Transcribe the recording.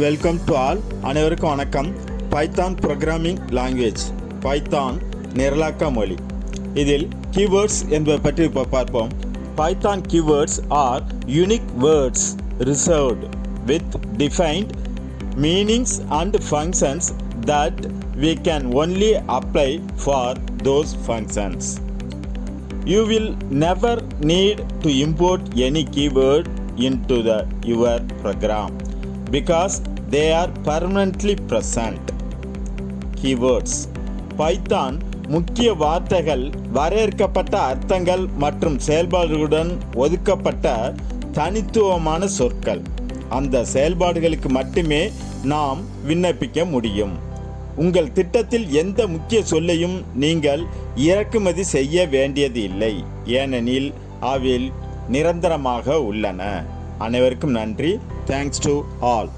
Welcome to all. அனைவருக்கும் வணக்கம். Python programming language, Python நிரலாக்க மொழி. இதில் கீவேர்ட்ஸ் என்பதை பற்றி இப்போ பார்ப்போம். Python keywords R unique words reserved with defined meanings and functions that we can only apply for those functions. You will never need to import any keyword into your program because they are permanently present. Keywords. Python முக்கிய வார்த்தைகள் வரையறுக்கப்பட்ட அர்த்தங்கள் மற்றும் செயல்பாடுகளுடன் ஒதுக்கப்பட்ட தனித்துவமான சொற்கள். அந்த செயல்பாடுகளுக்கு மட்டுமே நாம் விண்ணப்பிக்க முடியும். உங்கள் திட்டத்தில் எந்த முக்கிய சொல்லையும் நீங்கள் இறக்குமதி செய்ய வேண்டியது இல்லை, ஏனெனில் அவை நிரந்தரமாக உள்ளன. அனைவருக்கும் நன்றி. Thanks to all.